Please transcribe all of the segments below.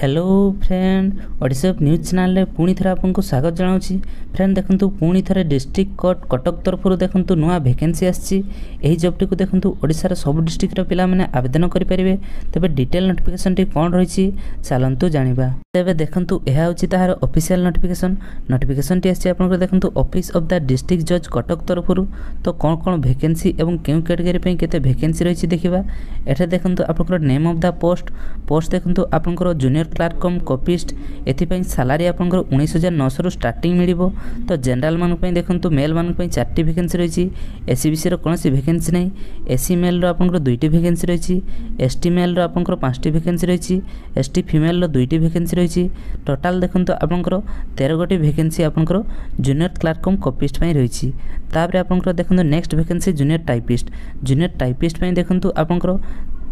Hello friend Odisha news channel रे पुणी थरे आपको स्वागत जनाऊँगी। फ्रेंड देखंतु पुणी थरे डिस्ट्रिक्ट कोर्ट कटक तरफ देखंतु नुआ वैकेंसी आसी एही जॉब टी देखंतु ओडिशा सब डिस्ट्रिक्ट रो पिला माने आवेदन करि परिबे। तबे डिटेल नोटिफिकेशन टी कोन रहिछि चलंतु जानिबा। तबे देखंतु एहा होछि ताहार ऑफिशियल नोटिफिकेशन टी आसी आपनको देखंतु ऑफिस ऑफ द डिस्ट्रिक्ट जज कटक तरफ तो कोन कोन वैकेंसी एवं केउ कैटेगरी पे केते वैकेंसी रहिछि देखिबा। एठे देखंतु आपनको नेम ऑफ द पोस्ट देखंतु आपनको जूनियर क्लार्क कम कॉपिस्ट एथिपाई सैलरी आपंकर 19,900 रु स्टार्टिंग मिलिबो। तो जनरल मान पई देखंतु मेल मान पई 4टी वैकेंसी रहिछि। एससीबीसी रो कोनोसी वैकेंसी नै। एससी मेल रो आपंकर 2टी वैकेंसी रहिछि। एसटी मेल रो आपंकर 5टी वैकेंसी रहिछि। एसटी फीमेल रो 2टी वैकेंसी रहिछि। टोटल देखंतु आपंकर 13 गोटी वैकेंसी आपंकर जूनियर क्लार्क कम कॉपिस्ट पई रहिछि। तापर आपंकर देखंतु नेक्स्ट वैकेंसी जूनियर टाइपिस्ट पई देखंतु आपंकर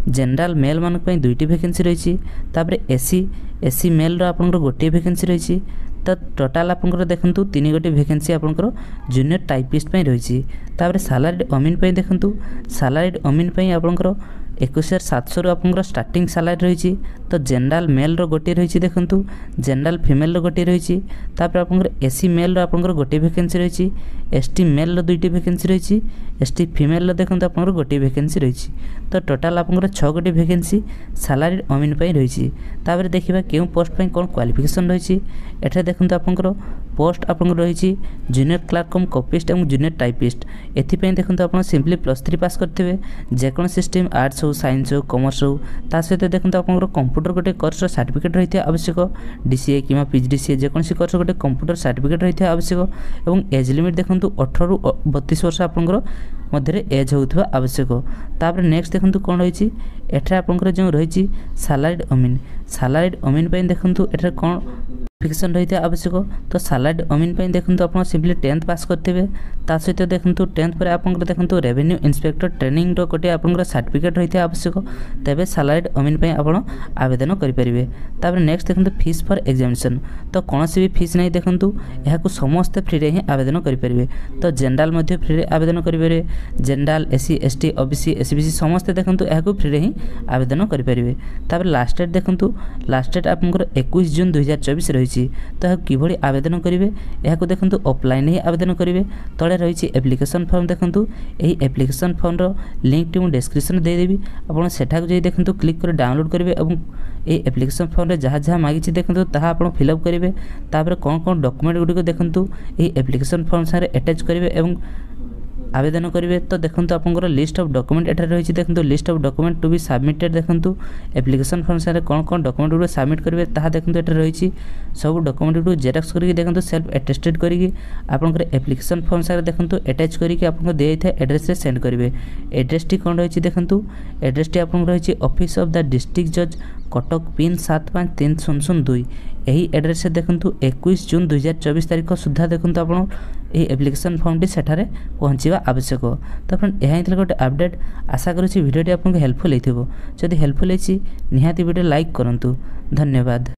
जनरल मेल मान पई 2टी वैकेंसी रहिछि। तापर एससी मेल रो आपनकर गोटे वैकेंसी रहिछि। तो टोटल आपनकर देखंतु 3 गोटे वैकेंसी आपनकर जूनियर टाइपिस्ट पई रहिछि। तापर सैलरीड अमीन पई देखंतु सैलरीड अमीन पई आपनकर 21,700 रु आपनकर स्टार्टिंग सैलरी रहिछि। तो जनरल मेल रो गोटे रहिछि देखंतु जनरल फीमेल रो गोटे रहिछि। तापर आपनकर एससी मेल रो आपनकर गोटे वैकेंसी रहिछि। एसटी मेल रो 2टी वैकेंसी रहिछि। एसटी फीमेल रो देखंतु आपनकर गोटे वैकेंसी रहिछि। तो टोटल आपनकर 6 गोटे वैकेंसी सैलरी अमीन पई रहिछि। तापर देखिबा केउ पोस्ट पई कोन क्वालिफिकेशन रहिछि। एठे देखंतु आपनकर पोस्ट आपनकर रहिछि जूनियर क्लार्क कम कॉपिस्ट एवं जूनियर टाइपिस्ट। एथि पई देखंतु आपन सिंपली +3 पास करथिबे। जे कोन सिस्टम आर्ट्स हो साइंस हो कॉमर्स हो ता सहित देखंतु आपनकर कंप्यूटर गोटे कोर्स रो सर्टिफिकेट रहिथिया आवश्यक। डीसीए किमा पीजीडीसीए जे कोन कोर्स गोटे कंप्यूटर सर्टिफिकेट रहिथिया आवश्यक। एवं एज लिमिट देखंतु 18 रु 32 वर्ष आपनकर मध्य एज होउथबा आवश्यक। तापर नेक्स्ट देखंतु कोन रहिछि एठरा आपनकर जो रहिछि सैलरीड अमीन पई देखंतु एठरा कोन फिक्सन रही आवश्यक। तो सैलरीड अमीन पई देखंतु आपन सिंपली 10th पास करथिबे। ता सहित देखंतु 10th पर आपन देखंतु रेवेन्यू इंस्पेक्टर ट्रेनिंग रो कोटे आपन सर्टिफिकेट रही आवश्यक। तबे सैलरीड अमीन पई आपन आवेदन करि परिबे। तापर नेक्स्ट देखंतु फीस फॉर एग्जामिनेशन तो कोनोसी भी फीस नै देखंतु एहाकु समस्त फ्री रे ही आवेदन करि परिबे। तो जनरल मध्ये फ्री रे आवेदन करि परिबे। General SC ST OBC SBC समस्त देखंतु एहाकु फ्री रे ही आवेदन करि परिबे। तापर लास्ट डेट देखंतु लास्ट डेट आपन 21 जून 2024 रही। तो किभଳି आवेदन करेंगे यह देखो ऑफलाइन ही आवेदन करेंगे। तले रही एप्लिकेशन फॉर्म देखो यही एप्लिकेशन फॉर्म रो लिंक टी डिस्क्रिप्शन देदेवी आपड़ सेठा जाई देखो क्लिक कर डाउनलोड करेंगे। ये एप्लिकेशन फॉर्म रे जहाँ जहाँ मागिछि देखो ताहा आप फिलअप करेंगे। तापर कौन कौन डॉक्यूमेंट गुड़िक देखो यही एप्लिकेशन फॉर्म सारे अटैच करेंगे आवेदन करेंगे। तो देखो आपंकर लिस्ट ऑफ डॉक्यूमेंट एठार रही देखो list of document to be submitted देखो एप्लिकेशन फॉर्म सारे कौन कौन डॉक्यूमेंट गुड सबमिट करेंगे ताहा देखो एठार रही सब डॉक्यूमेंट गुड जेरक्स करके देखो सेल्फ अटेस्टेड करके आपंकर एप्लिकेशन फॉर्म सारे देखो अटैच करके आपको दिया था एड्रेस सेंड करेंगे। एड्रेस टी कौन रही देखो एड्रेस टी आपको रही ऑफिस ऑफ द डिस्ट्रिक्ट जज कटक पिन 753002 यही एड्रेस से देखो 21 जून 2024 तारीख सुधा देखो आप एप्लिकेशन फॉर्म टी सेठारे पहुँचवा आवश्यक। तो फ्रेंड यह गोटे अपडेट आशा करुँच भिडियोटी आपको हेल्पफुल होती जदि हेल्पफुल होती निहाती वीडियो लाइक करूँ। धन्यवाद।